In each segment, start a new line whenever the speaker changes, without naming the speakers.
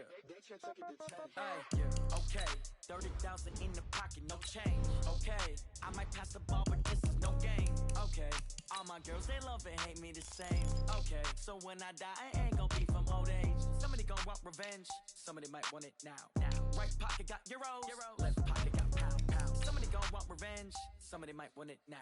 Hey, okay, 30,000 in the pocket, no change. Okay, I might pass the ball, but this is no game. Okay, all my girls, they love and hate me the same. Okay, so when I die, I ain't gonna be from old age. Somebody gonna want revenge, somebody might want it now. Right pocket got euros, left pocket got pound. Somebody gonna want revenge, somebody might want it now.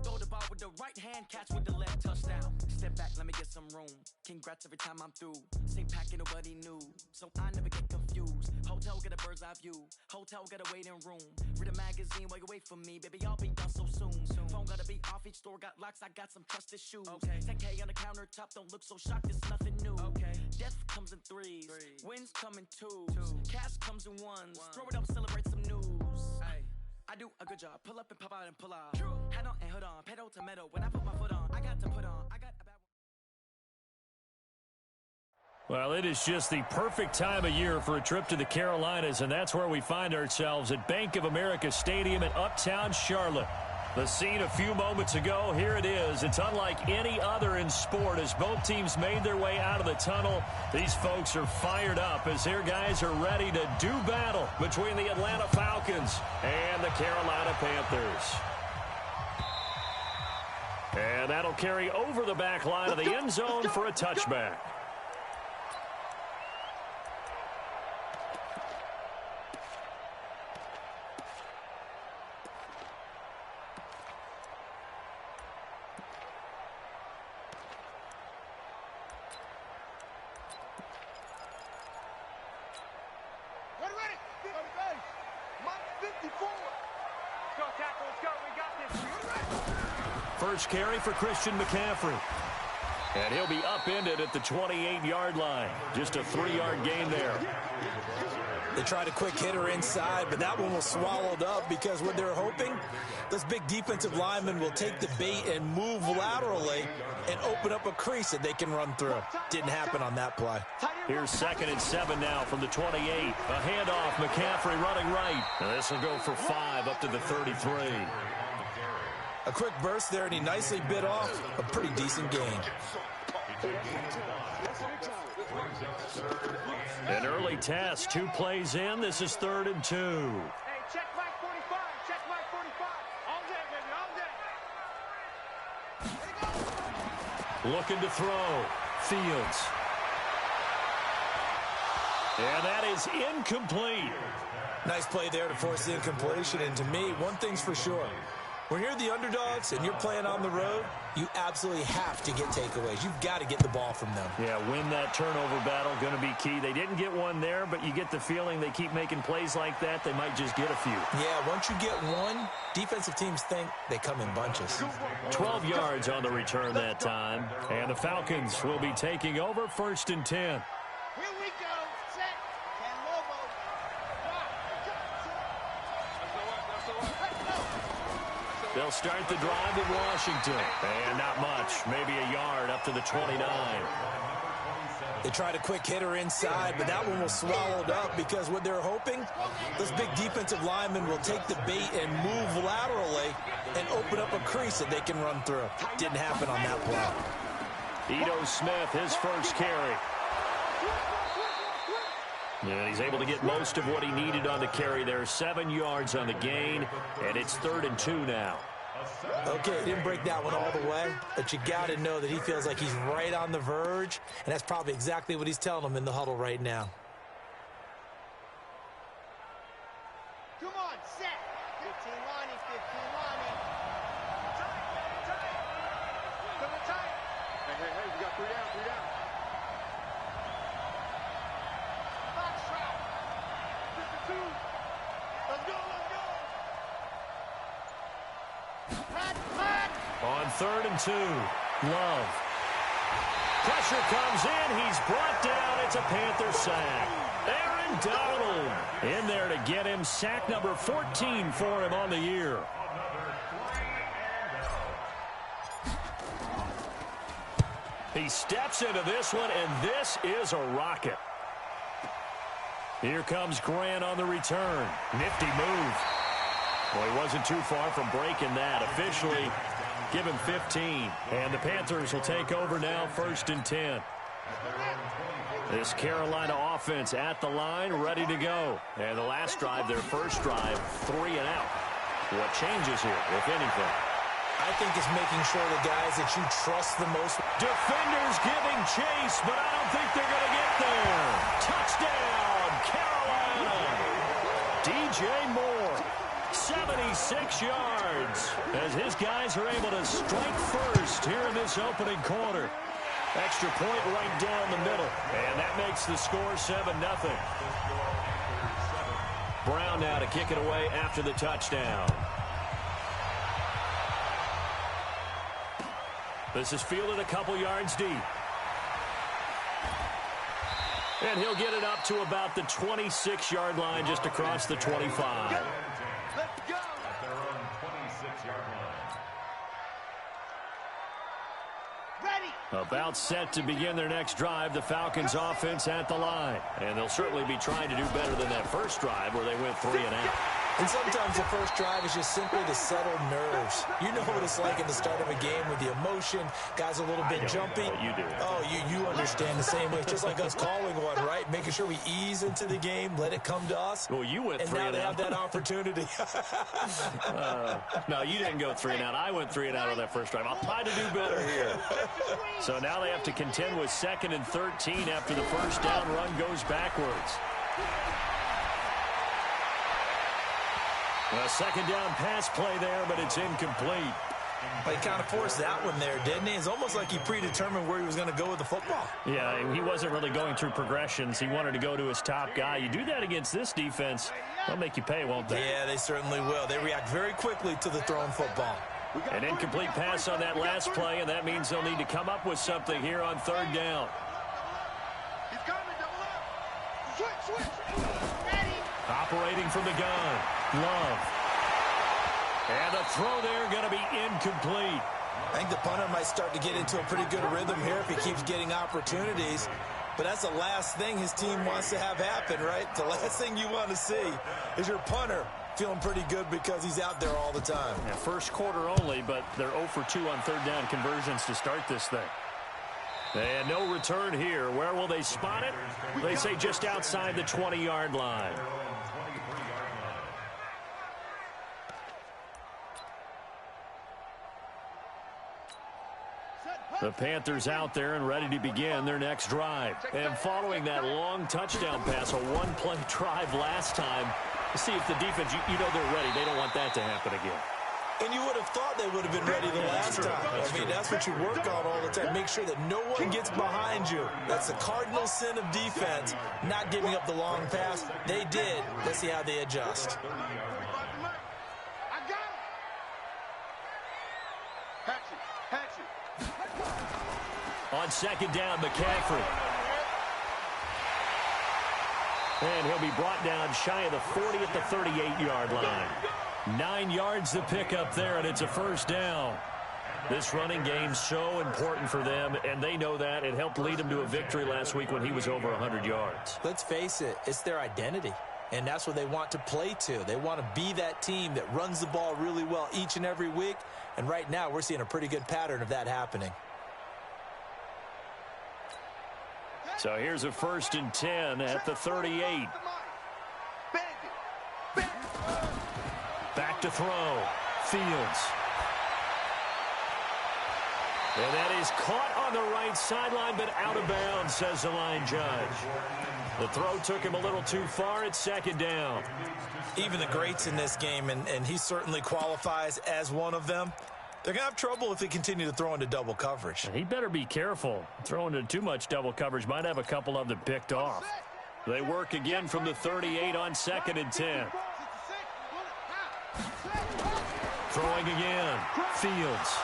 Throw the ball with the right hand, catch with the left, touchdown. Step back, let me get some room. Congrats every time I'm through. Same packet, nobody knew, so I never get confused. Hotel get a bird's eye view, hotel get a waiting room. Read a magazine while you wait for me, baby, I'll be done so soon. Phone gotta be off, each store got locks, I got some trusted shoes. 10K on the countertop, don't look so shocked, it's nothing new. Death comes in threes, wins come in twos, cash comes in ones. Throw it up, celebrate some news. I do a good job, pull up and pop out and pull out. Head on and hood on, pedal to metal. When I put my foot on, I got to put on. I got a bad one.
Well, it is just the perfect time of year for a trip to the Carolinas, and that's where we find ourselves at Bank of America Stadium in Uptown Charlotte. The scene a few moments ago, here it is. It's unlike any other in sport. As both teams made their way out of the tunnel, these folks are fired up as their guys are ready to do battle between the Atlanta Falcons and the Carolina Panthers. And that'll carry over the back line of the end zone for a touchback. First carry for Christian McCaffrey. And he'll be upended at the 28-yard line. Just a 3-yard gain there.
They tried a quick hitter inside, but that one was swallowed up because what they're hoping, those big defensive linemen will take the bait and move laterally and open up a crease that they can run through. Didn't happen on that play.
Here's 2nd and 7 now from the 28. A handoff, McCaffrey running right. And this will go for 5 up to the 33.
A quick burst there, and he nicely bit off a pretty decent gain.
An early test, 2 plays in. This is 3rd and 2.
Hey, check Mike 45. Check Mike 45. All day, baby, all day.
Looking to throw. Fields. And that is incomplete.
Nice play there to force the incompletion. And to me, one thing's for sure. When you're the underdogs and you're playing on the road, you absolutely have to get takeaways. You've got to get the ball from them.
Yeah, win that turnover battle, going to be key. They didn't get one there, but you get the feeling they keep making plays like that, they might just get a few.
Yeah, once you get one, defensive teams think they come in bunches.
12 yards on the return that time. And the Falcons will be taking over 1st and 10.
Here we go. Set. Can Lobo.
They'll start the drive in Washington. And not much. Maybe a yard up to the 29.
They tried a quick hitter inside, but that one was swallowed up because what they're hoping, those big defensive linemen will take the bait and move laterally and open up a crease that they can run through. Didn't happen on that play.
Ito Smith, his first carry. And he's able to get most of what he needed on the carry there. 7 yards on the gain, and it's 3rd and 2 now.
Okay, didn't break that one all the way, but you got to know that he feels like he's right on the verge, and that's probably exactly what he's telling them in the huddle right now.
Come on, set. 15 lining, 15 lining. Coming tight. Hey, we got 3 down, 3 down. Box trap. 52. Let's go, let's go.
On 3rd and 2, Love. Pressure comes in. He's brought down. It's a Panther sack. Aaron Donald in there to get him. Sack number 14 for him on the year. He steps into this one, and this is a rocket. Here comes Grant on the return. Nifty move. Well, he wasn't too far from breaking that. Officially, give him 15. And the Panthers will take over now, 1st and 10. This Carolina offense at the line, ready to go. And the last drive, their first drive, 3 and out. What changes here, if anything?
I think it's making sure the guys that you trust the most.
Defenders giving chase, but I don't think they're going to get there. Touchdown, Carolina. DJ Moore, 76 yards, as his guys are able to strike first here in this opening quarter. Extra point right down the middle, and that makes the score 7-0. Brown now to kick it away after the touchdown. This is fielded a couple yards deep. And he'll get it up to about the 26-yard line, just across the 25.
Let's go.
At their own 26-yard line.
Ready.
About set to begin their next drive, the Falcons offense at the line. And they'll certainly be trying to do better than that first drive where they went 3 and out.
And sometimes the first drive is just simply to settle nerves. You know what it's like at the start of a game with the emotion. Guys a little bit jumpy.
You do.
Oh, you understand the same way. It's just like us calling one, right? Making sure we ease into the game, let it come to us.
Well, you went 3
and now
and
they
out.
have that opportunity.
No, you didn't go 3 and out. I went 3 and out on that first drive. I'll try to do better here. So now they have to contend with 2nd and 13 after the first down run goes backwards. A second down pass play there, but it's incomplete.
Well, he kind of forced that one there, didn't he? It's almost like he predetermined where he was going to go with the football.
Yeah, he wasn't really going through progressions. He wanted to go to his top guy. You do that against this defense, they'll make you pay, won't they?
Yeah, they certainly will. They react very quickly to the thrown football.
An incomplete pass on that last play, and that means they'll need to come up with something here on 3rd down.
He's coming, double up. Switch. Ready.
Operating from the gun, Love. And the throw there going to be incomplete.
I think the punter might start to get into a pretty good rhythm here if he keeps getting opportunities. But that's the last thing his team wants to have happen, right? The last thing you want to see is your punter feeling pretty good because he's out there all the time.
Yeah, first quarter only, but they're 0 for 2 on 3rd down conversions to start this thing. And no return here. Where will they spot it? They say just outside the 20-yard line. The Panthers out there and ready to begin their next drive. And following that long touchdown pass, a one-play drive last time, see if the defense, you know they're ready. They don't want that to happen again.
And you would have thought they would have been ready the last time. I mean, that's what you work on all the time. Make sure that no one gets behind you. That's the cardinal sin of defense, not giving up the long pass. They did. Let's see how they adjust.
I got it. Hatch it.
On 2nd down, McCaffrey. And he'll be brought down shy of the 40 at the 38-yard line. 9 yards to pick up there, and it's a first down. This running game's so important for them, and they know that. It helped lead them to a victory last week when he was over 100 yards.
Let's face it, it's their identity, and that's what they want to play to. They want to be that team that runs the ball really well each and every week, and right now we're seeing a pretty good pattern of that happening.
So here's a 1st and 10 at the 38. Back to throw. Fields. And that is caught on the right sideline, but out of bounds, says the line judge. The throw took him a little too far at 2nd down.
Even the greats in this game, and he certainly qualifies as one of them, they're going to have trouble if they continue to throw into double coverage.
He better be careful. Throwing into too much double coverage might have a couple of them picked off. They work again from the 38 on 2nd and 10. Throwing again. Fields.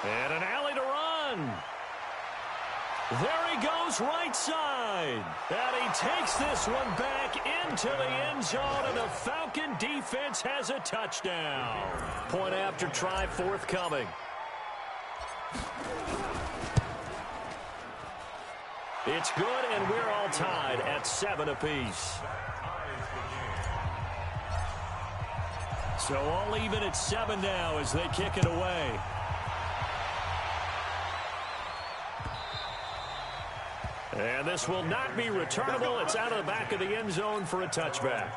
And an alley to run. There he goes right side. And he takes this one back into the end zone, and the Falcon defense has a touchdown. Point after try forthcoming. It's good, and we're all tied at 7 apiece. So all even at 7 now as they kick it away. And this will not be returnable. It's out of the back of the end zone for a touchback.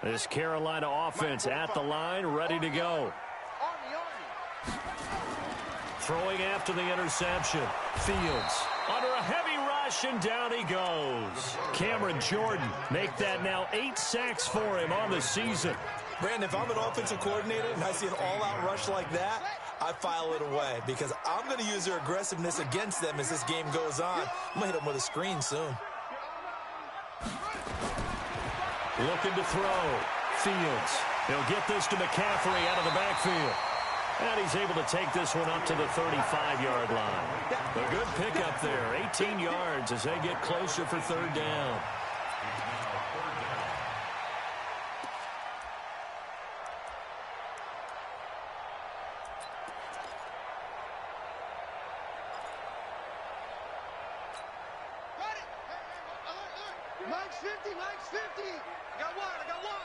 This Carolina offense at the line, ready to go. Throwing after the interception. Fields under a heavy rush, and down he goes. Cameron Jordan make that now 8 sacks for him on the season.
Brandon, if I'm an offensive coordinator and I see an all-out rush like that, I file it away because I'm going to use their aggressiveness against them as this game goes on. I'm going to hit them with a screen soon.
Looking to throw. Fields. He'll get this to McCaffrey out of the backfield. And he's able to take this one up to the 35-yard line. A good pickup there. 18 yards as they get closer for third down.
Mike's 50, Mike's 50. I got one.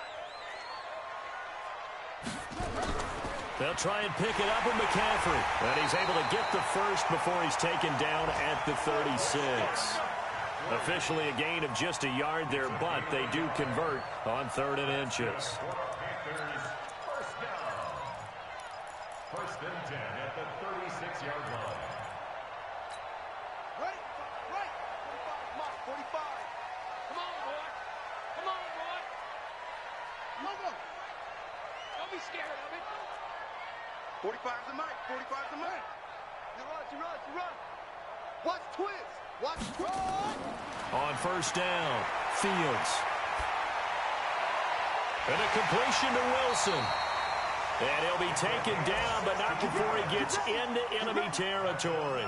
They'll try and pick it up with McCaffrey. And he's able to get the first before he's taken down at the 36. Officially a gain of just a yard there, but they do convert on 3rd and inches.
First and 10 at the 36-yard line.
Right. 45. Come on, boy. Come on. Don't be scared of it. 45's the mic. You run. Watch twist.
On first down, Fields. And a completion to Wilson. And he'll be taken down, but not before he gets into enemy territory.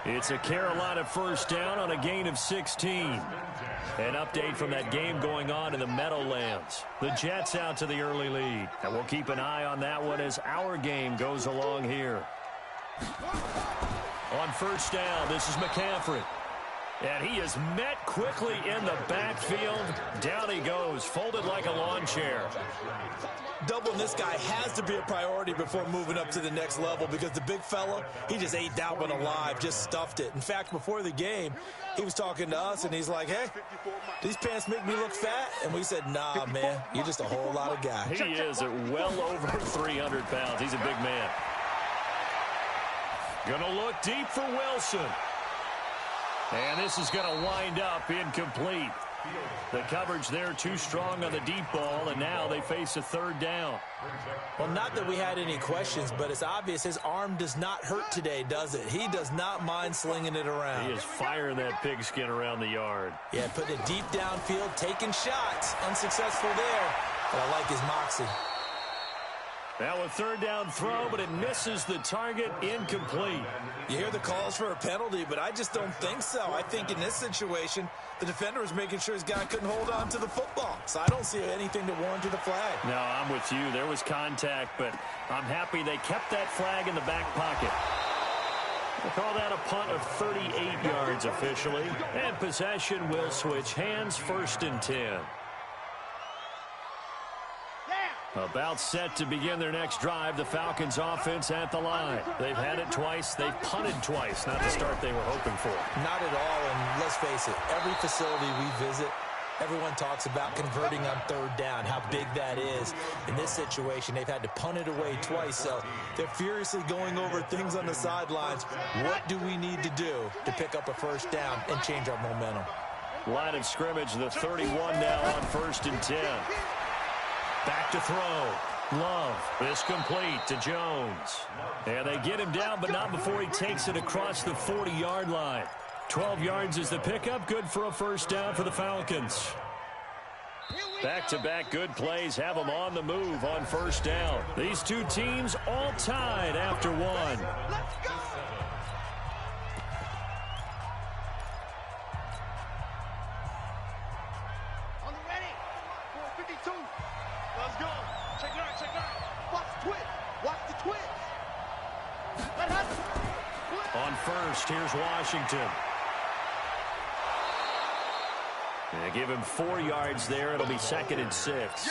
It's a Carolina first down on a gain of 16. An update from that game going on in the Meadowlands. The Jets out to the early lead. And we'll keep an eye on that one as our game goes along here. On first down, this is McCaffrey. And he is met quickly in the backfield. Down he goes, folded like a lawn chair.
Doubling this guy has to be a priority before moving up to the next level because the big fella, he just ate that one alive, just stuffed it. In fact, before the game, he was talking to us, and he's like, hey, these pants make me look fat? And we said, nah, man, you're just a whole lot of guy.
He is at well over 300 pounds. He's a big man. Gonna look deep for Wilson. And this is going to wind up incomplete. The coverage there too strong on the deep ball, and now they face a 3rd down.
Well, not that we had any questions, but it's obvious his arm does not hurt today, does it? He does not mind slinging it around.
He is firing that pigskin around the yard.
Yeah, putting it deep downfield, taking shots. Unsuccessful there, but I like his moxie.
Now a 3rd down throw, but it misses the target, incomplete.
You hear the calls for a penalty, but I just don't think so. I think in this situation, the defender was making sure his guy couldn't hold on to the football. So I don't see anything to warrant the flag.
No, I'm with you. There was contact, but I'm happy they kept that flag in the back pocket. We'll call that a punt of 38 yards officially. And possession will switch hands, 1st and 10. About set to begin their next drive, the Falcons offense at the line. They've had it twice. They've punted twice. Not the start they were hoping for.
Not at all, and let's face it, every facility we visit, everyone talks about converting on 3rd down, how big that is. In this situation, they've had to punt it away twice, so they're furiously going over things on the sidelines. What do we need to do to pick up a 1st down and change our momentum?
Line of scrimmage, the 31 now on 1st and 10. Back to throw. Love. This complete to Jones. And they get him down, but not before he takes it across the 40-yard line. 12 yards is the pickup. Good for a 1st down for the Falcons. Back-to-back good plays have them on the move on 1st down. These two teams all tied after one.
Let's go! On the ready. 452. Let's go. Check nine. Watch the twist. Let it happen.
On 1st, here's Washington. They give him 4 yards there. It'll be 2nd and 6.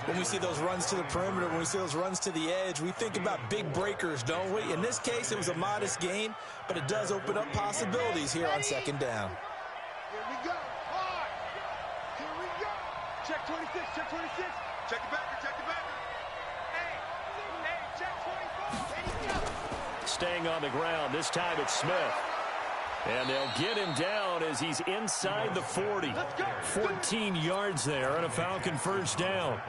When we see those runs to the perimeter, when we see those runs to the edge, we think about big breakers, don't we? In this case, it was a modest gain, but it does open up possibilities here on 2nd down.
Here we go. Hard. Here we go. Check 26. Check 26. Check the backer. Check the backer. Hey, check 24. Ready, go.
Staying on the ground. This time it's Smith. And they'll get him down as he's inside the 40. 14 yards there and a Falcon first down.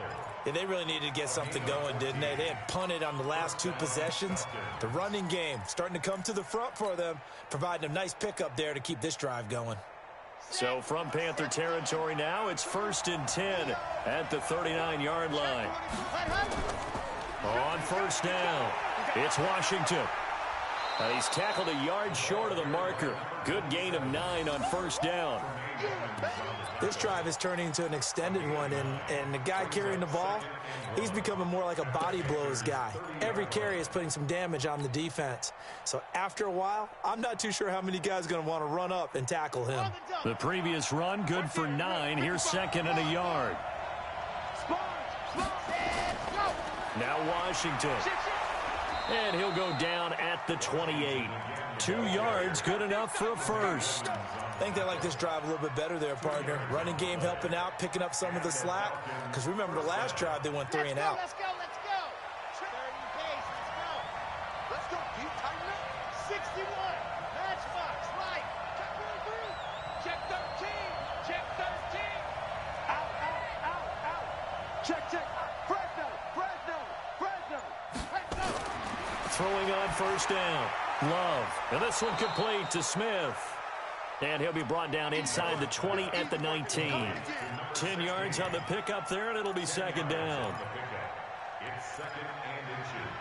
Yeah, they really needed to get something going, didn't they? They had punted on the last 2 possessions. The running game starting to come to the front for them, providing a nice pickup there to keep this drive going.
So from Panther territory now, it's 1st and 10 at the 39-yard line. On first down, it's Washington. He's tackled a yard short of the marker. Good gain of 9 on first down.
This drive is turning into an extended one, and the guy carrying the ball, he's becoming more like a body blows guy. Every carry is putting some damage on the defense. So after a while, I'm not too sure how many guys are going to want to run up and tackle him.
The previous run, good for 9. Here's 2nd and a yard. Now Washington. And he'll go down at the 28. 2 yards, good enough for a first.
I think they like this drive a little bit better there, partner. Running game helping out, picking up some of the slack. Because remember the last drive, they went 3 and out.
Let's go. 30 pace. Let's go. Deep tighten up. 61. Matchbox. Right. Check 13. Check 13. Out. Check. Fresno.
Throwing on first down. Love. And this one complete to Smith. And he'll be brought down inside the 20 at the 19. 10 yards on the pickup there, and it'll be 2nd down.
It's 2nd and inches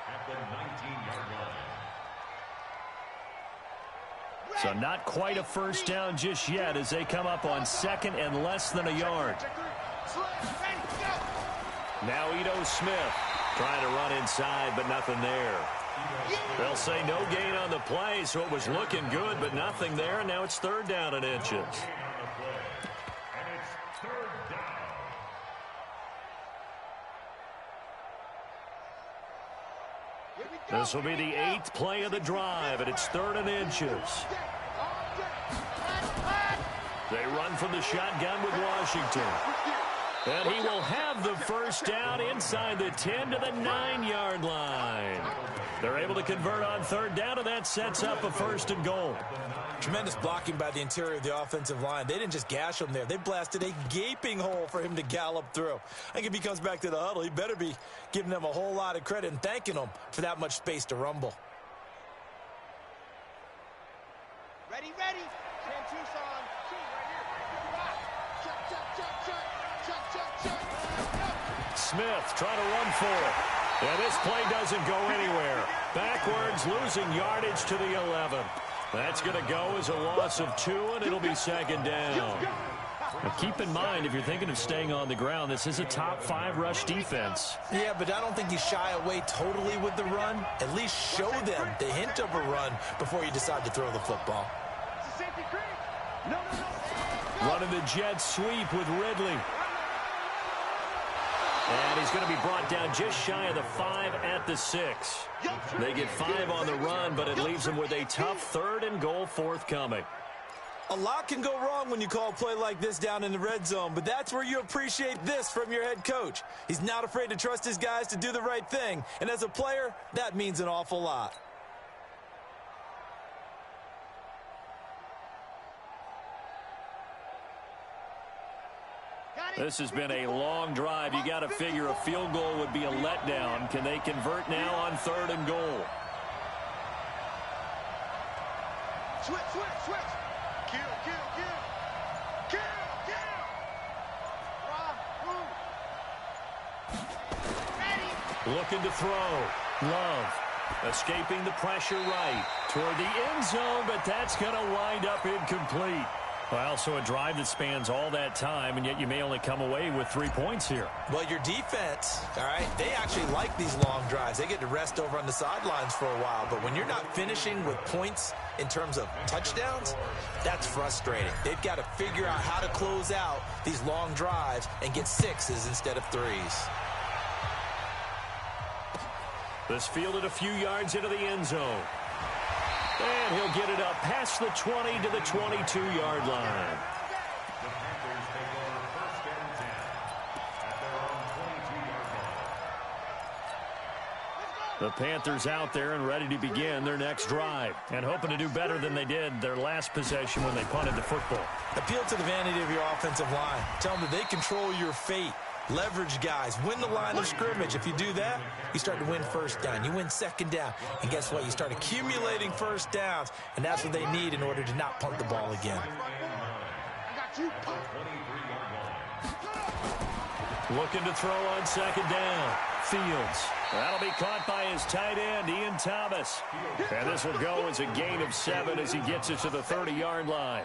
at the 19-yard line.
So not quite a first down just yet as they come up on 2nd and less than a yard. Now Ito Smith trying to run inside, but nothing there. They'll say no gain on the play, so it was looking good, but nothing there. And now it's 3rd down and inches.
And it's 3rd down.
This will be the 8th play of the drive, and it's 3rd and inches. They run from the shotgun with Washington. And he will have the first down inside the 10 to the 9-yard line. They're able to convert on 3rd down, and that sets up a 1st and goal.
Tremendous blocking by the interior of the offensive line. They didn't just gash him there. They blasted a gaping hole for him to gallop through. I think if he comes back to the huddle, he better be giving them a whole lot of credit and thanking them for that much space to rumble.
Ready. Cam Tucson. Right here. Check.
Smith trying to run for it. And this play doesn't go anywhere. Backwards, losing yardage to the 11. That's going to go as a loss of 2, and it'll be 2nd down. Now keep in mind, if you're thinking of staying on the ground, this is a top 5 rush defense.
Yeah, but I don't think you shy away totally with the run. At least show them the hint of a run before you decide to throw the football.
Running the jet sweep with Ridley. And he's going to be brought down just shy of the 5 at the 6. They get 5 on the run, but it leaves them with a tough 3rd and goal forthcoming.
A lot can go wrong when you call a play like this down in the red zone, but that's where you appreciate this from your head coach. He's not afraid to trust his guys to do the right thing, and as a player, that means an awful lot.
This has been a long drive. You got to figure a field goal would be a letdown. Can they convert now on 3rd and goal?
Switch. Kill.
Looking to throw. Love. Escaping the pressure right toward the end zone, but that's going to wind up incomplete. Well, so a drive that spans all that time, and yet you may only come away with 3 points here.
Well, your defense, all right, they actually like these long drives. They get to rest over on the sidelines for a while. But when you're not finishing with points in terms of touchdowns, that's frustrating. They've got to figure out how to close out these long drives and get 6s instead of 3s.
This fielded a few yards into the end zone. And he'll get it up past the 20 to the 22-yard line.
The Panthers take over 1st and 10 at their own 22-yard line.
The Panthers out there and ready to begin their next drive and hoping to do better than they did their last possession when they punted the football.
Appeal to the vanity of your offensive line. Tell them that they control your fate. Leverage guys. Win the line of scrimmage. If you do that, you start to win first down. You win 2nd down. And guess what? You start accumulating first downs. And that's what they need in order to not punt the ball again.
Looking to throw on 2nd down. Fields. That'll be caught by his tight end, Ian Thomas. And this will go as a gain of 7 as he gets it to the 30-yard line.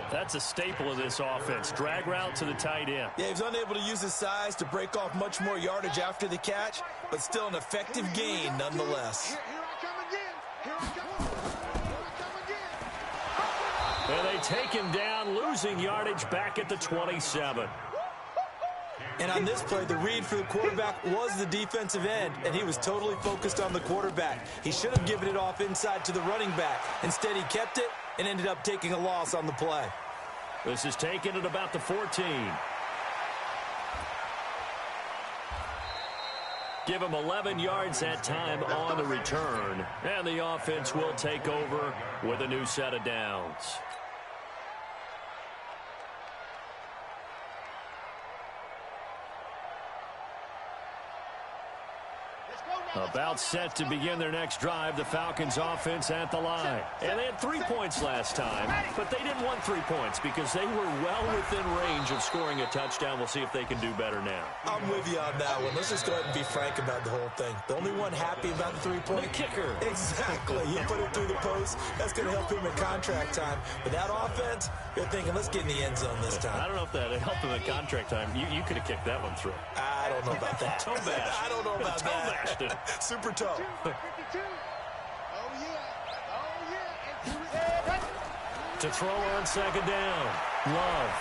That's a staple of this offense. Drag route to the tight end.
Yeah, he's unable to use his size to break off much more yardage after the catch, but still an effective gain nonetheless.
Here I come again. Here I come again.
And they take him down, losing yardage back at the 27.
And on this play, the read for the quarterback was the defensive end, and he was totally focused on the quarterback. He should have given it off inside to the running back. Instead, he kept it and ended up taking a loss on the play.
This is taken at about the 14. Give him 11 yards that time on the return. And the offense will take over with a new set of downs. About set to begin their next drive, the Falcons offense at the line. And they had 3 points last time, but they didn't want 3 points because they were well within range of scoring a touchdown. We'll see if they can do better now.
I'm with you on that one. Let's just go ahead and be frank about the whole thing. The only one happy about the 3-point?
The kicker.
Exactly. You put it through the post. That's going to help him in contract time. But that offense, you're thinking, let's get in the end zone this time.
I don't know if that helped him at contract time. You could have kicked that one through.
I don't know about that.
Toe bash.
I don't know about
Toe
that.
bashed it.
Super toe.
52. Oh, yeah. Oh, yeah.
To throw on 2nd down. Love.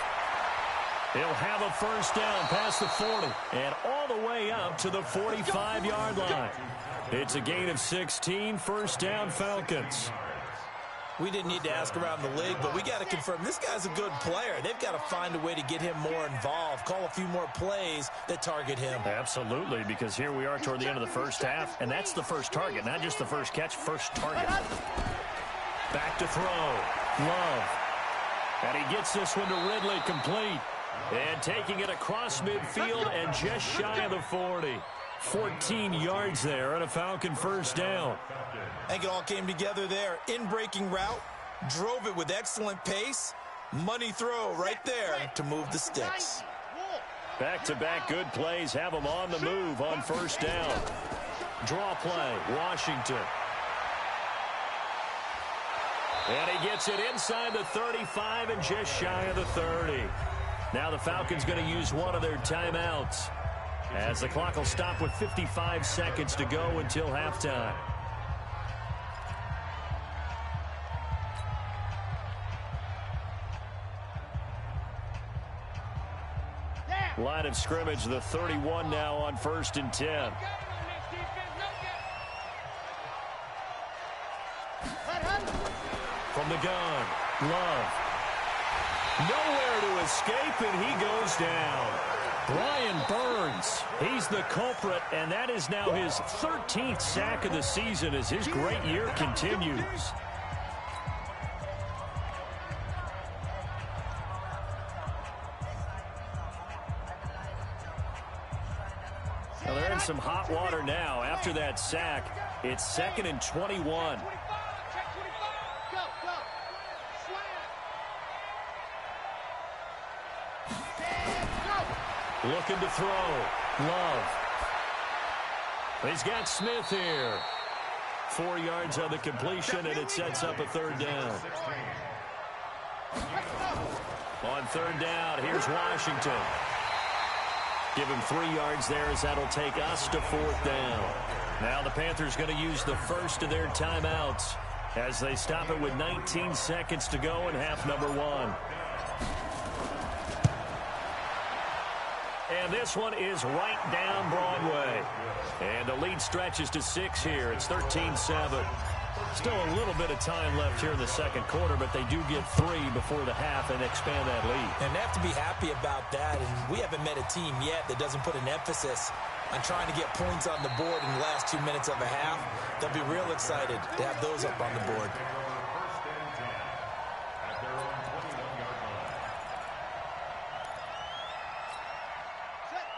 He'll have a first down past the 40 and all the way up to the 45-yard line. It's a gain of 16, 1st down Falcons.
We didn't need to ask around the league, but we got to confirm this guy's a good player. They've got to find a way to get him more involved, call a few more plays that target him.
Absolutely, because here we are toward the end of the first half, and that's the first target, not just the first catch, first target. Back to throw. Love. And he gets this one to Ridley complete. And taking it across midfield and just shy of the 40. 14 yards there and a Falcon first down.
I think it all came together there. In-breaking route, drove it with excellent pace. Money throw right there to move the sticks.
Back-to-back good plays have them on the move on first down. Draw play, Washington. And he gets it inside the 35 and just shy of the 30. Now the Falcons going to use one of their timeouts, as the clock will stop with 55 seconds to go until halftime. Line of scrimmage, the 31 now on 1st and 10. From the gun, Love. Nowhere to escape, and he goes down. Brian Burns, he's the culprit, and that is now his 13th sack of the season as his great year continues. Well, they're in some hot water now. After that sack, it's 2nd and 21. Looking to throw. Love. He's got Smith here. 4 yards on the completion, and it sets up a 3rd down. On third down, here's Washington. Give him 3 yards there as that'll take us to fourth down. Now the Panthers going to use the first of their timeouts as they stop it with 19 seconds to go in half number 1. And this one is right down Broadway. And the lead stretches to 6 here. It's 13-7. Still a little bit of time left here in the second quarter, but they do get 3 before the half and expand that lead.
And they have to be happy about that. And we haven't met a team yet that doesn't put an emphasis on trying to get points on the board in the last 2 minutes of a half. They'll be real excited to have those up on the board.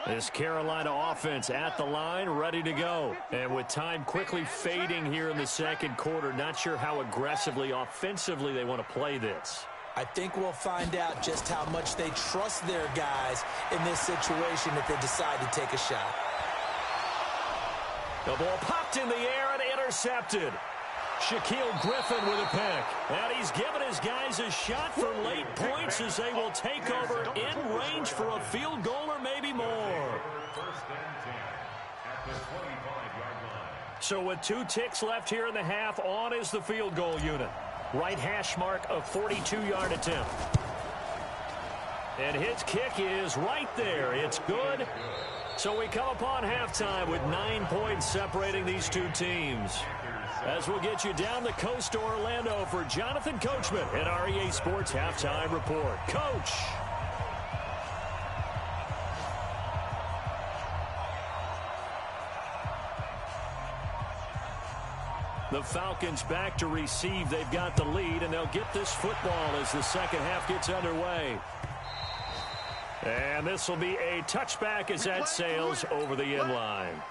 This Carolina offense at the line, ready to go. And with time quickly fading here in the second quarter, not sure how aggressively, offensively they want to play this.
I think we'll find out just how much they trust their guys in this situation if they decide to take a shot.
The ball popped in the air and intercepted. Shaquille Griffin with a pick. And he's given his guys a shot for late points as they will take over in range for a field goal or maybe more. So with 2 ticks left here in the half, on is the field goal unit. Right hash mark, a 42-yard attempt. And his kick is right there. It's good. So we come upon halftime with 9 points separating these two teams. As we'll get you down the coast to Orlando for Jonathan Coachman at our EA Sports Halftime Report. Coach. The Falcons back to receive. They've got the lead, and they'll get this football as the second half gets underway. And this will be a touchback as that sails over the end line.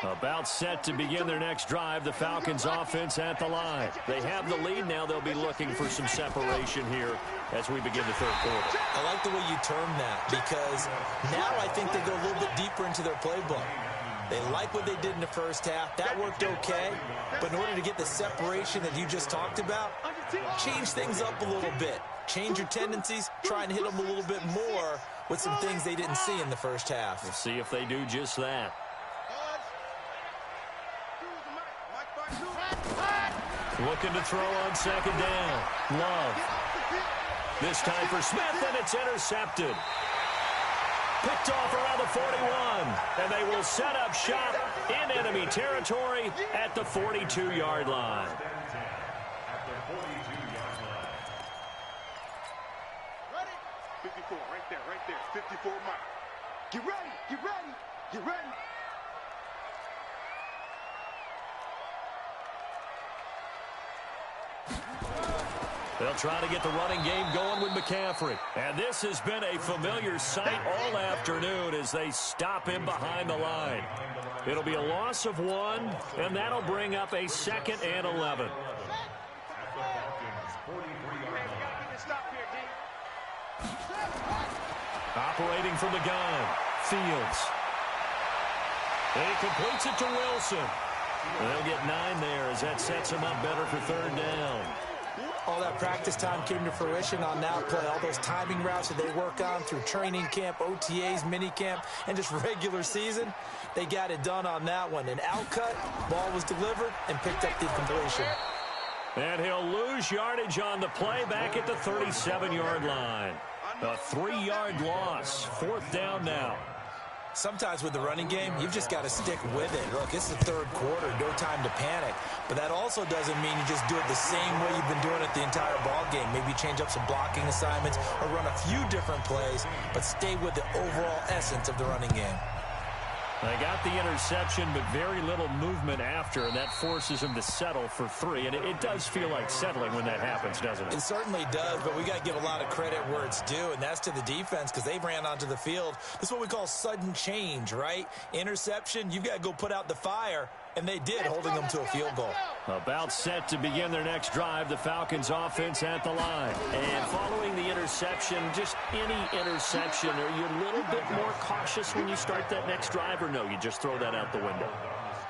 About set to begin their next drive, the Falcons offense at the line. They have the lead. Now they'll be looking for some separation here as we begin the third quarter.
I like the way you term that because now I think they go a little bit deeper into their playbook. They like what they did in the first half. That worked okay. But in order to get the separation that you just talked about, change things up a little bit. Change your tendencies. Try and hit them a little bit more with some things they didn't see in the first half.
We'll see if they do just that. Looking to throw on second down. Love. This time for Smith, and it's intercepted. Picked off around the 41, and they will set up shop in enemy territory at the 42-yard line.
Ready? 54, right there. 54 mile. Get ready.
They'll try to get the running game going with McCaffrey. And this has been a familiar sight all afternoon as they stop him behind the line. It'll be a loss of 1, and that'll bring up a 2nd and 11. Operating from the gun, Fields. And he completes it to Wilson. And they'll get 9 there as that sets him up better for third down.
All that practice time came to fruition on that play. All those timing routes that they work on through training camp, OTAs, minicamp, and just regular season, they got it done on that one. An outcut, ball was delivered, and picked up the completion.
And he'll lose yardage on the play back at the 37-yard line. A 3-yard loss. 4th down now.
Sometimes with the running game, you've just got to stick with it. Look, it's the third quarter, no time to panic. But that also doesn't mean you just do it the same way you've been doing it the entire ball game. Maybe change up some blocking assignments or run a few different plays, but stay with the overall essence of the running game.
They got the interception, but very little movement after, and that forces them to settle for 3. And it does feel like settling when that happens, doesn't it?
It certainly does, but we got to give a lot of credit where it's due, and that's to the defense because they ran onto the field. This is what we call sudden change, right? Interception, you've got to go put out the fire, and they did, holding them to a field goal.
About set to begin their next drive, the Falcons offense at the line. And following the interception, just any interception, are you a little bit more cautious when you start that next drive, or no, you just throw that out the window?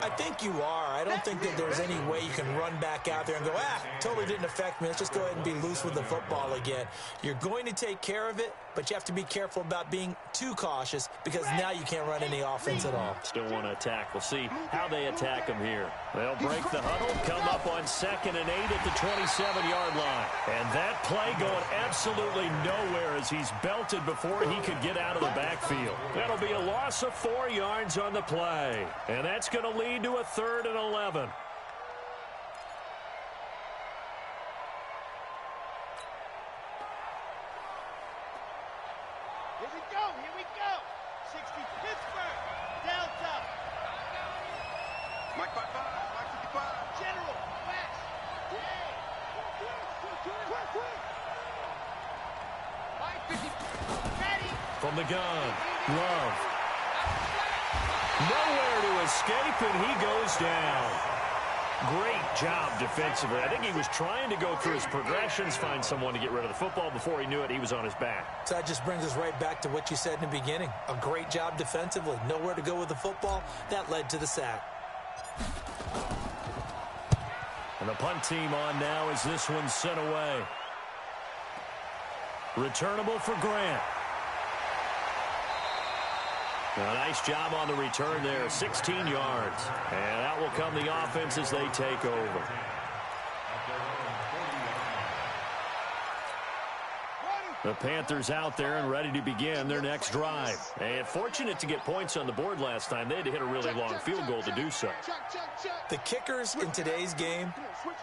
I think you are. I don't think that there's any way you can run back out there and go, totally didn't affect me. Let's just go ahead and be loose with the football again. You're going to take care of it, but you have to be careful about being too cautious because now you can't run any offense at all.
Still want to attack. We'll see how they attack him here. They'll break the huddle, come up on 2nd and 8 at the 27-yard line. And that play going absolutely nowhere as he's belted before he could get out of the backfield. That'll be a loss of 4 yards on the play. And that's going to lead to a 3rd and 11.
Here we go. 60 Pittsburgh. Delta. Mike 55. Mike 55. General. West. Mike 50. Ready.
From the gun. Love. Nowhere to escape, and he goes down. Great job defensively. I think he was trying to go through his progressions, find someone to get rid of the football. Before he knew it, he was on his back.
So that just brings us right back to what you said in the beginning. A great job defensively. Nowhere to go with the football. That led to the sack.
And the punt team on now as this one's sent away. Returnable for Grant. A nice job on the return there, 16 yards. And that will come the offense as they take over. The Panthers out there and ready to begin their next drive. And fortunate to get points on the board last time. They had to hit a really long field goal to do so.
The kickers in today's game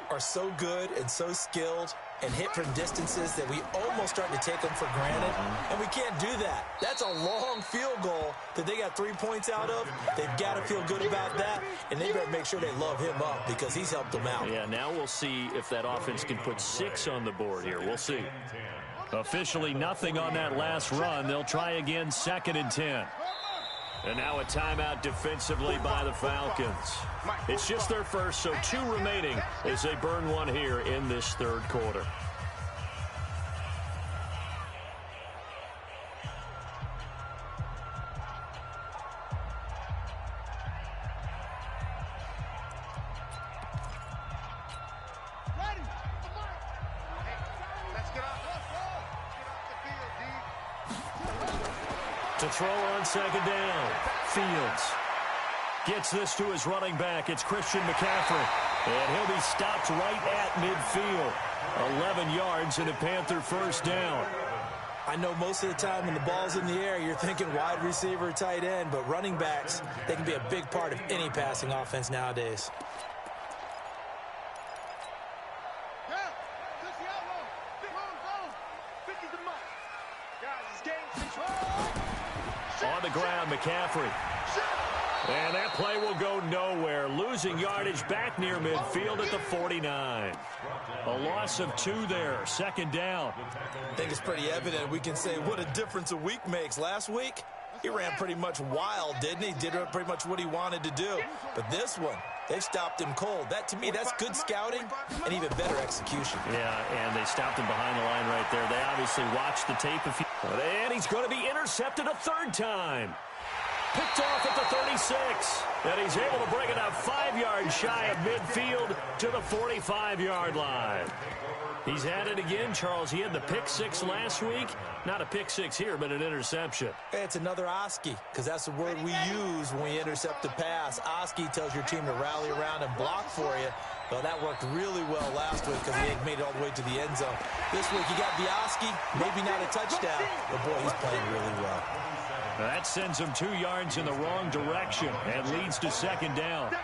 are so good and so skilled and hit from distances that we almost start to take them for granted, and we can't do that. That's a long field goal that they got 3 points out of. They've got to feel good about that, and they better make sure they love him up because he's helped them out.
Yeah, now we'll see if that offense can put 6 on the board here. We'll see. Officially nothing on that last run. They'll try again, 2nd and 10. And now a timeout defensively by the Falcons. It's just their first, so 2 remaining as they burn one here in this 3rd quarter. To throw on 2nd down. Fields gets this to his running back. It's Christian McCaffrey. And he'll be stopped right at midfield. 11 yards and a Panther first down.
I know most of the time when the ball's in the air, you're thinking wide receiver, tight end, but running backs, they can be a big part of any passing offense nowadays.
On the ground, McCaffrey. And that play will go nowhere. Losing yardage back near midfield at the 49. A loss of 2 there. 2nd down.
I think it's pretty evident. We can say what a difference a week makes. Last week, he ran pretty much wild, didn't he? Did pretty much what he wanted to do. But this one, they stopped him cold. That, to me, that's good scouting and even better execution.
Yeah, and they stopped him behind the line right there. They obviously watched the tape. And he's going to be intercepted a 3rd time. Picked off at the 36. And he's able to bring it up 5 yards shy of midfield to the 45-yard line. He's had it again, Charles. He had the pick 6 last week. Not a pick 6 here, but an interception.
It's another Otss, because that's the word we use when we intercept a pass. Otss tells your team to rally around and block for you. Well, that worked really well last week because he had made it all the way to the end zone. This week, he got the Otss, maybe not a touchdown, but boy, he's playing really well.
That sends him 2 yards in the wrong direction and leads to 2nd down.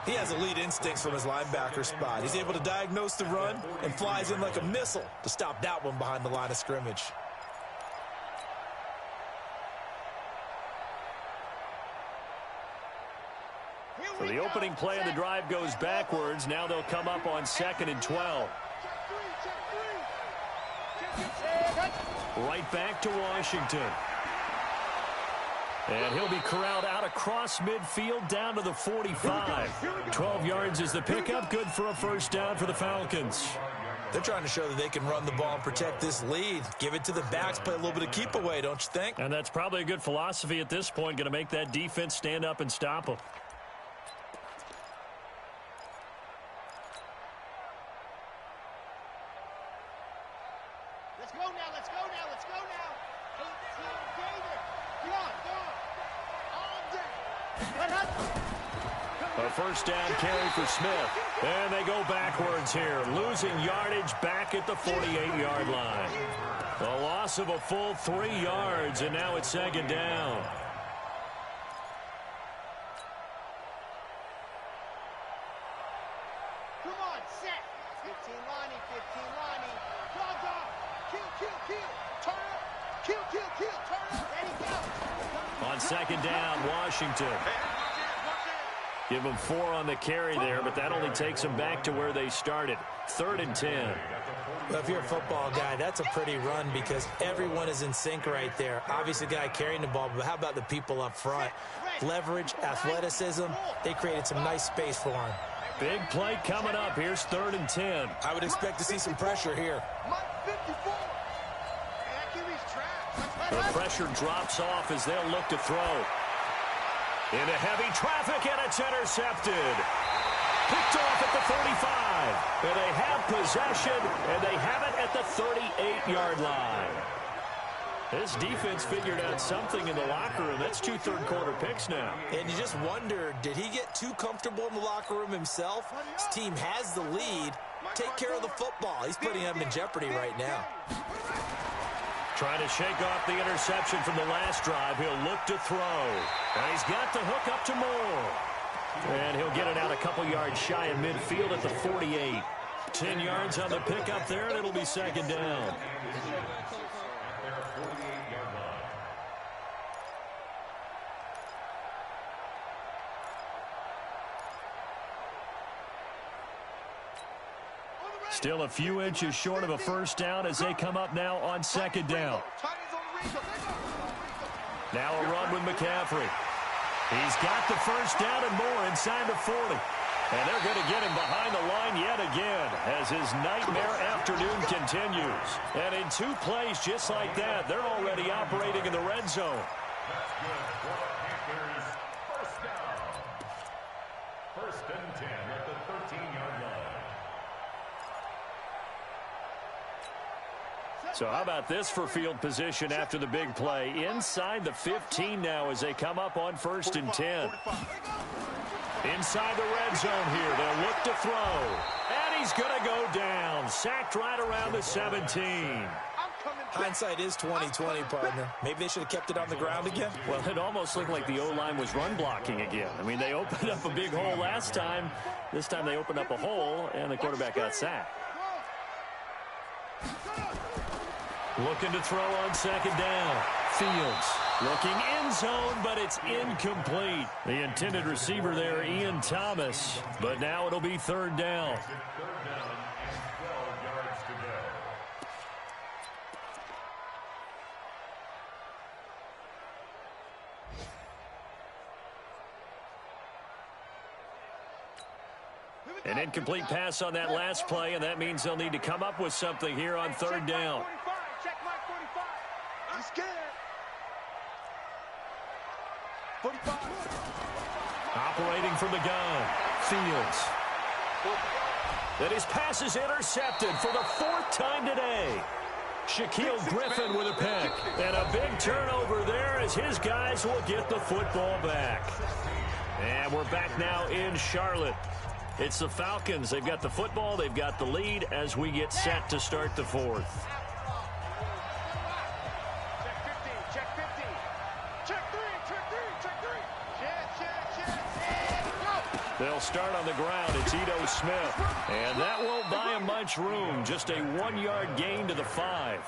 He has elite instincts from his linebacker spot. He's able to diagnose the run and flies in like a missile to stop that one behind the line of scrimmage.
So the opening play of the drive goes backwards. Now they'll come up on 2nd and 12. Right back to Washington. And he'll be corralled out across midfield down to the 45. 12 yards is the pickup. Good for a first down for the Falcons.
They're trying to show that they can run the ball and protect this lead. Give it to the backs, play a little bit of keep away, don't you think?
And that's probably a good philosophy at this point. Going to make that defense stand up and stop them. A first down carry for Smith. And they go backwards here, losing yardage back at the 48-yard line. A loss of a full 3 yards, and now it's second down.
Come on, set. 15 Lonnie, 15 Lonnie. Clogs off. Kill. Turn up. Kill. Turn up. There he goes.
On second down, Washington. Give them 4 on the carry there, but that only takes them back to where they started. 3rd and 10.
Well, if you're a football guy, that's a pretty run because everyone is in sync right there. Obviously, the guy carrying the ball, but how about the people up front? Leverage, athleticism, they created some nice space for him.
Big play coming up. Here's 3rd and 10.
I would expect to see some pressure here.
The pressure drops off as they'll look to throw. Into heavy traffic, and it's intercepted. Picked off at the 35. And they have possession, and they have it at the 38-yard line. This defense figured out something in the locker room. That's 2 third-quarter picks now.
And you just wonder, did he get too comfortable in the locker room himself? His team has the lead. Take care of the football. He's putting them in jeopardy right now.
Trying to shake off the interception from the last drive. He'll look to throw. And he's got the hook up to Moore. And he'll get it out a couple yards shy of midfield at the 48. 10 yards on the pickup there, and it'll be second down. Still a few inches short of a first down as they come up now on second down. Now a run with McCaffrey. He's got the first down and more inside the 40. And they're going to get him behind the line yet again as his nightmare afternoon continues. And in 2 plays just like that, they're already operating in the red zone.
That's good for Panthers. First down. 1st and 10 at the 13-yard line.
So how about this for field position after the big play? Inside the 15 now as they come up on 1st and 10. Inside the red zone here. They'll look to throw. And he's going to go down. Sacked right around the 17.
Hindsight is 20/20, partner. Maybe they should have kept it on the ground again.
Well, it almost looked like the O-line was run blocking again. I mean, they opened up a big hole last time. This time they opened up a hole, and the quarterback got sacked. Looking to throw on second down. Fields looking end zone, but it's incomplete. The intended receiver there, Ian Thomas. But now it'll be 3rd down.
3rd down and 12 yards to go.
An incomplete pass on that last play, and that means they'll need to come up with something here on 3rd down.
Check my 45. I'm scared. 45.
Operating from the gun. Fields. That his pass is intercepted for the 4th time today. Shaquille Griffin with a pick. And a big turnover there as his guys will get the football back. And we're back now in Charlotte. It's the Falcons. They've got the football. They've got the lead as we get set to start the 4th.
Check 15. Check 3.
They'll start on the ground. It's Ito Smith. And that won't buy him much room. Just a 1-yard gain to the 5.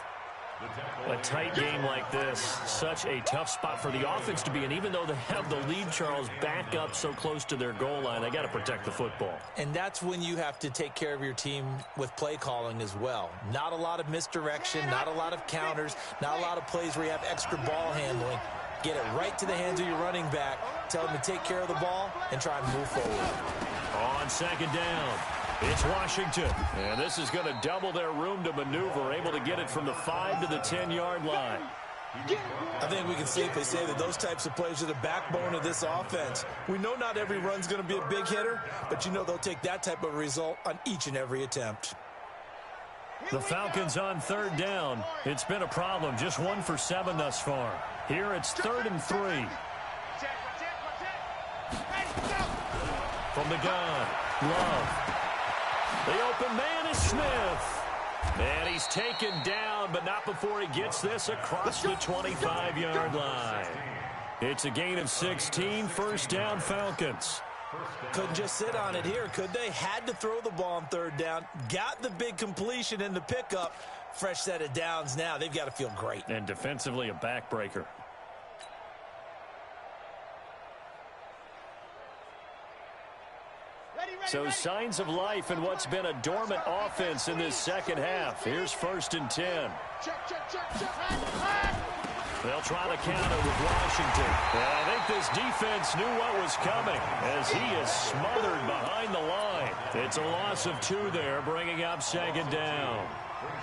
A tight game like this, such a tough spot for the offense to be in. Even though they have the lead, Charles, back up so close to their goal line, they got to protect the football.
And that's when you have to take care of your team with play calling as well. Not a lot of misdirection, not a lot of counters, not a lot of plays where you have extra ball handling. Get it right to the hands of your running back. Tell him to take care of the ball and try and move forward.
On second down, it's Washington. And this is going to double their room to maneuver, able to get it from the 5 to the 10-yard line.
I think we can safely say that those types of plays are the backbone of this offense. We know not every run's going to be a big hitter, but you know they'll take that type of result on each and every attempt.
The Falcons on 3rd down. It's been a problem. Just 1 for 7 thus far. Here it's 3rd and 3. From the gun, Love. The open man is Smith. And he's taken down, but not before he gets this across the 25-yard line. It's a gain of 16, first down Falcons.
Couldn't just sit on it here, could they? Had to throw the ball on third down. Got the big completion in the pickup. Fresh set of downs now. They've got to feel great.
And defensively a backbreaker. So signs of life in what's been a dormant offense in this second half. Here's 1st and 10. They'll try the counter with Washington. And I think this defense knew what was coming as he is smothered behind the line. It's a loss of 2 there, bringing up 2nd down.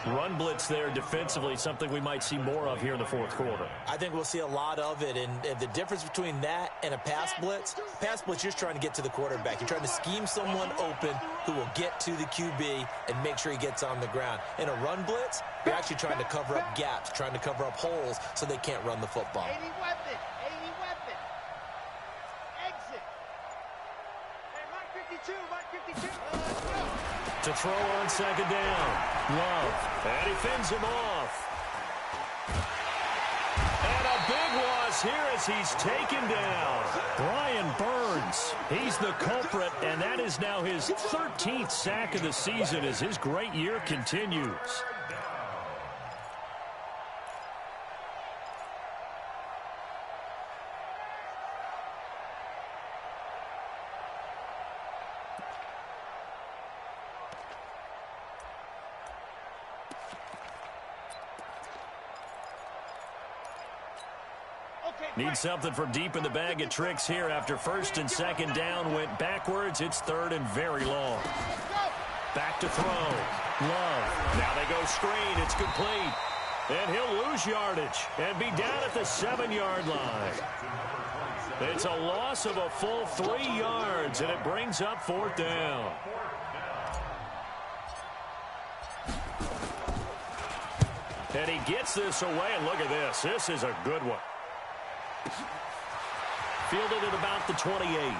Run blitz there defensively, something we might see more of here in the 4th quarter.
I think we'll see a lot of it, and the difference between that and a pass blitz, you're just trying to get to the quarterback. You're trying to scheme someone open who will get to the QB and make sure he gets on the ground. In a run blitz, you're actually trying to cover up gaps, trying to cover up holes so they can't run the football.
80 weapon. Exit. Hey, Mike 52, Mike 52.
To throw on 2nd down. Love. And he fends him off. And a big loss here as he's taken down. Brian Burns. He's the culprit, and that is now his 13th sack of the season as his great year continues. Need something from deep in the bag of tricks here after 1st and 2nd down went backwards. It's 3rd and very long. Back to throw. Love. Now they go screen. It's complete. And he'll lose yardage and be down at the 7-yard line. It's a loss of a full 3 yards, and it brings up 4th down. And he gets this away, and look at this. This is a good one. Fielded at about the 28.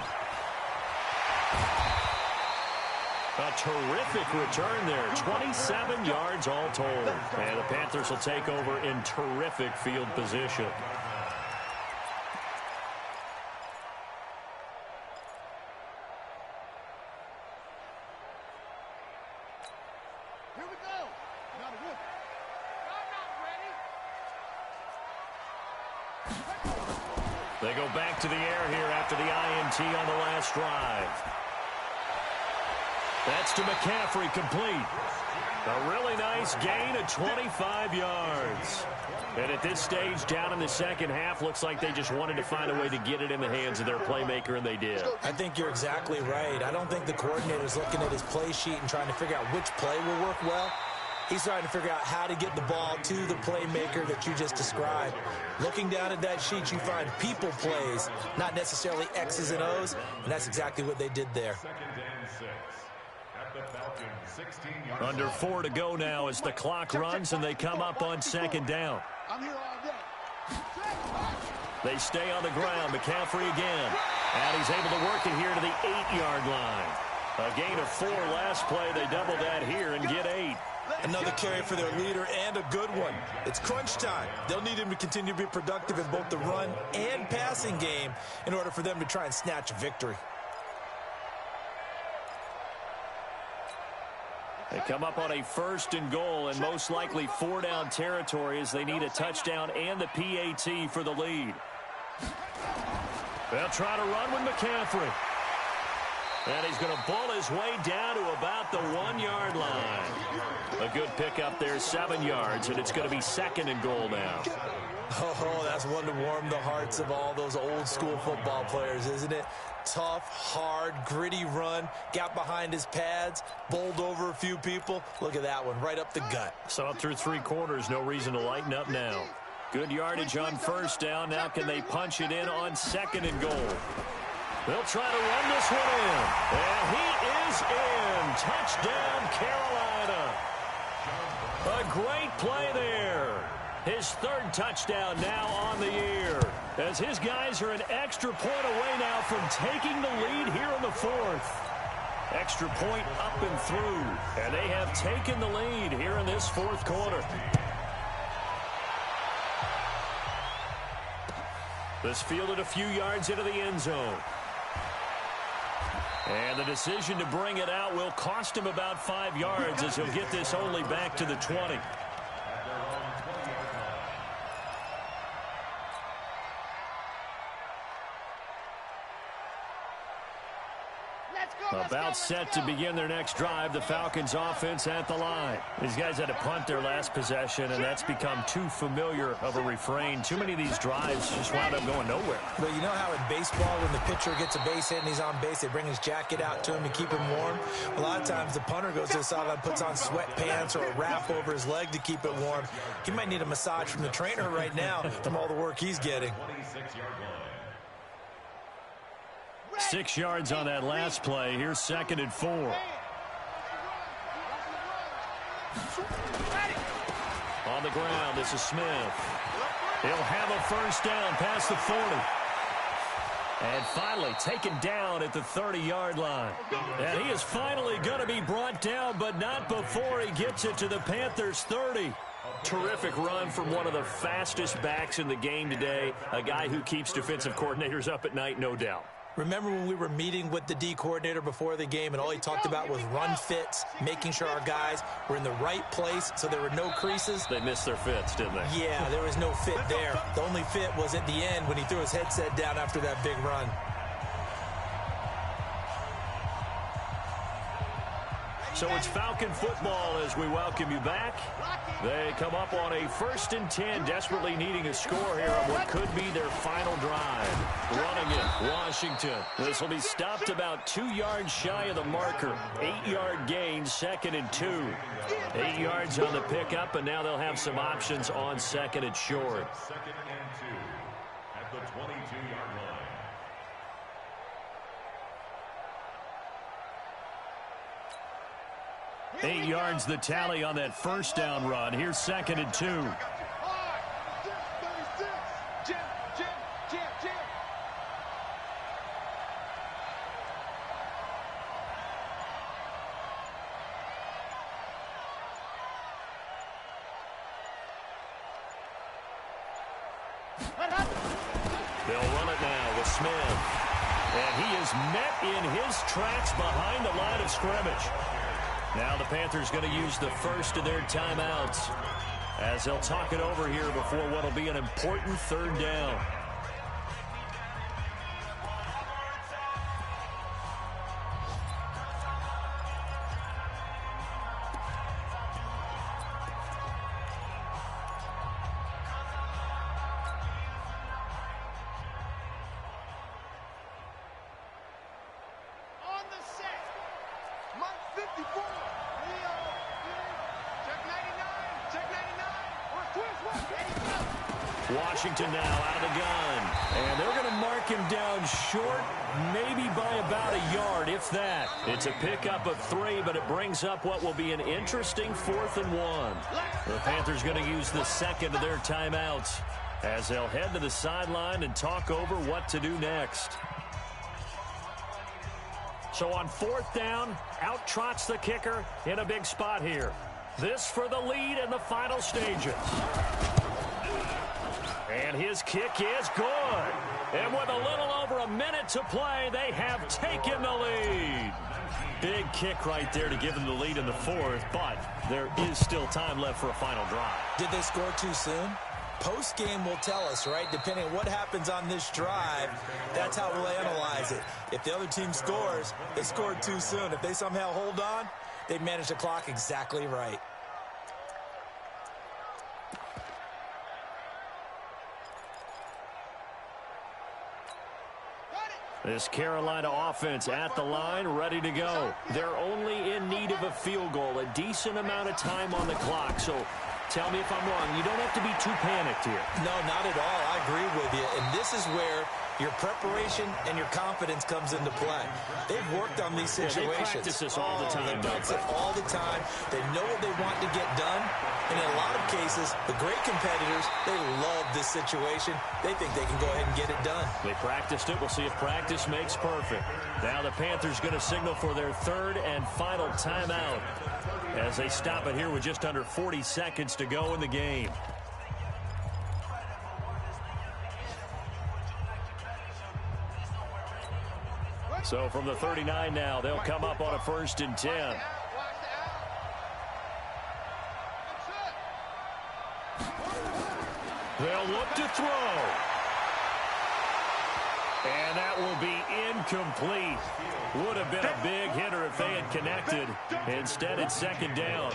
A terrific return there. 27 yards all told. And the Panthers will take over in terrific field position.
Here we go. Not a rookie. I'm not ready.
They go back to the air here after the INT on the last drive. That's to McCaffrey, complete. A really nice gain of 25 yards. And at this stage, down in the second half, looks like they just wanted to find a way to get it in the hands of their playmaker, and they did.
I think you're exactly right. I don't think the coordinator's looking at his play sheet and trying to figure out which play will work well. He's trying to figure out how to get the ball to the playmaker that you just described. Looking down at that sheet, you find people plays, not necessarily X's and O's, and that's exactly what they did there.
Under 4 to go now as the clock runs, and they come up on 2nd down.
I'm here all day.
They stay on the ground. McCaffrey again. And he's able to work it here to the 8-yard line. A gain of 4 last play. They double that here and get 8.
Another carry for their leader, and a good one. It's crunch time. They'll need him to continue to be productive in both the run and passing game in order for them to try and snatch a victory.
They come up on a 1st and goal and most likely 4-down territory as they need a touchdown and the PAT for the lead. They'll try to run with McCaffrey. And he's going to bull his way down to about the 1-yard line. A good pickup there, 7 yards, and it's going to be 2nd and goal now.
Oh, that's one to warm the hearts of all those old-school football players, isn't it? Tough, hard, gritty run, got behind his pads, bowled over a few people. Look at that one, right up the gut.
Saw it through 3 quarters, no reason to lighten up now. Good yardage on 1st down. Now can they punch it in on 2nd and goal? They'll try to run this one in. And he is in. Touchdown, Carolina. A great play there. His third touchdown now on the year, as his guys are an extra point away now from taking the lead here in the fourth. Extra point up and through, and they have taken the lead here in this fourth quarter. This fielded a few yards into the end zone. And the decision to bring it out will cost him about 5 yards, as he'll get this only back to the 20. About set to begin their next drive, the Falcons offense at the line. These guys had to punt their last possession, and that's become too familiar of a refrain. Too many of these drives just wound up going nowhere.
But you know how in baseball, when the pitcher gets a base hit and he's on base, they bring his jacket out to him to keep him warm? A lot of times the punter goes to the sideline, puts on sweatpants or a wrap over his leg to keep it warm. He might need a massage from the trainer right now from all the work he's getting.
6 yards on that last play. Here's 2nd and 4. On the ground, this is Smith. He'll have a first down past the 40. And finally taken down at the 30-yard line. And he is finally going to be brought down, but not before he gets it to the Panthers' 30. Terrific run from one of the fastest backs in the game today. A guy who keeps defensive coordinators up at night, no doubt.
Remember when we were meeting with the D coordinator before the game and all he talked about was run fits, making sure our guys were in the right place so there were no creases?
They missed their fits, didn't they?
Yeah, there was no fit there. The only fit was at the end when he threw his headset down after that big run.
So it's Falcon football as we welcome you back. They come up on a 1st and 10, desperately needing a score here on what could be their final drive. Running it, Washington. This will be stopped about 2 yards shy of the marker. 8-yard gain, 2nd and 2. 8 yards on the pickup, and now they'll have some options on 2nd and short.
2nd and 2 at the 22-yard line.
8 yards the tally on that first down run. Here's 2nd and 2. They'll run it now with Smith. And he is met in his tracks behind the line of scrimmage. Now the Panthers going to use the first of their timeouts as they'll talk it over here before what will be an important 3rd down. Washington now out of the gun. And they're going to mark him down short, maybe by about a yard, if that. It's a pickup of 3, but it brings up what will be an interesting 4th and 1. The Panthers going to use the 2nd of their timeouts as they'll head to the sideline and talk over what to do next. So on 4th down, out trots the kicker in a big spot here. This for the lead in the final stages. And his kick is good. And with a little over a minute to play, they have taken the lead. Big kick right there to give them the lead in the 4th, but there is still time left for a final drive.
Did they score too soon? Post-game will tell us, right? Depending on what happens on this drive, that's how we'll analyze it. If the other team scores, they scored too soon. If they somehow hold on, they manage the clock exactly right.
This Carolina offense at the line, ready to go. They're only in need of a field goal, a decent amount of time on the clock. So tell me if I'm wrong. You don't have to be too panicked here.
No, not at all. I agree with you. And this is where your preparation and your confidence comes into play. They've worked on these situations.
They practice this all the time.
They practice it all the time. They know what they want to get done. And in a lot of cases, the great competitors, they love this situation. They think they can go ahead and get it done.
They practiced it. We'll see if practice makes perfect. Now the Panthers going to signal for their third and final timeout as they stop it here with just under 40 seconds to go in the game. So from the 39 now, they'll come up on a 1st and 10. They'll look to throw. And that will be incomplete. Would have been a big hitter if they had connected. Instead, it's 2nd down.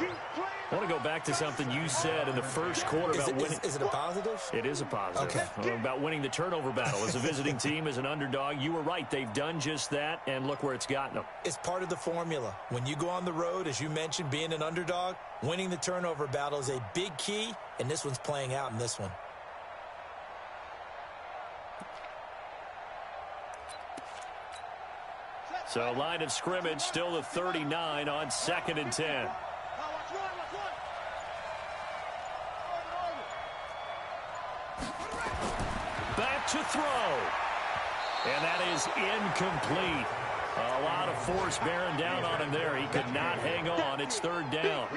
I want to go back to something you said in the first quarter about winning.
Is it a positive?
It is a positive.
Okay.
About winning the turnover battle. As a visiting team, as an underdog, you were right. They've done just that, and look where it's gotten them.
It's part of the formula. When you go on the road, as you mentioned, being an underdog, winning the turnover battle is a big key, and this one's playing out in this one.
So line of scrimmage, still the 39 on 2nd and 10. Back to throw. And that is incomplete. A lot of force bearing down on him there. He could not hang on. It's 3rd down.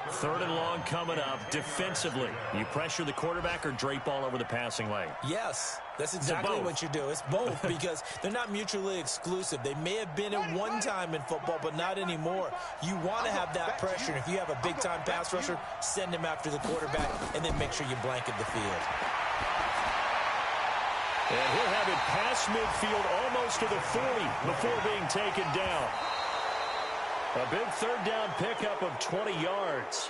3rd and long coming up. Defensively, you pressure the quarterback or drape all over the passing lane?
Yes, that's exactly what you do. It's both because they're not mutually exclusive. They may have been at one time in football, but not anymore. You want to have that pressure. And if you have a big-time pass rusher, send him after the quarterback and then make sure you blanket the field.
And he'll have it past midfield almost to the 40 before being taken down. A big 3rd down pickup of 20 yards.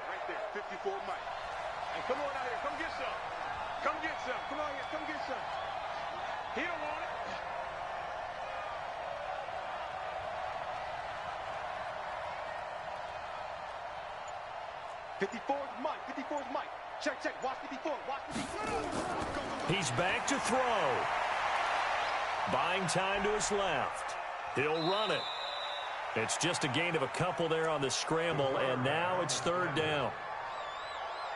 Right there, 54 Mike. And come on out here, come get some. Come get some. Come on here, come get some. He don't want it. Mike. 54's Mike. Check, check. Watch 54. Watch 54.
He's back to throw. Buying time to his left. He'll run it. It's just a gain of a couple there on the scramble, and now it's 3rd down.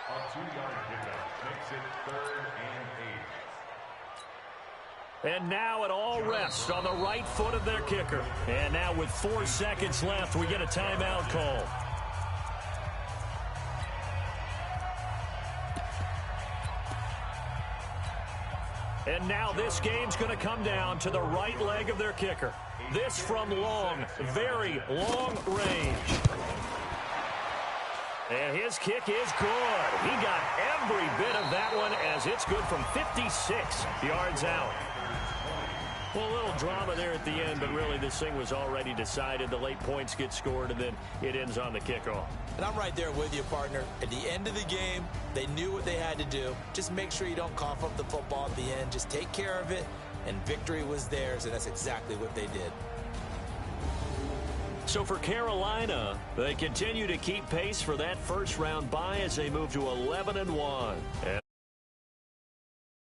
A 2-yard pickup makes it 3rd and 8.
And now it all rests on the right foot of their kicker. And now with 4 seconds left, we get a timeout call. And now this game's going to come down to the right leg of their kicker. This from long, very long range. And his kick is good. He got every bit of that one as it's good from 56 yards out. Well, a little drama there at the end, but really this thing was already decided. The late points get scored, and then it ends on the kickoff.
And I'm right there with you, partner. At the end of the game, they knew what they had to do. Just make sure you don't cough up the football at the end. Just take care of it, and victory was theirs, and that's exactly what they did.
So for Carolina, they continue to keep pace for that first-round bye as they move to 11-1.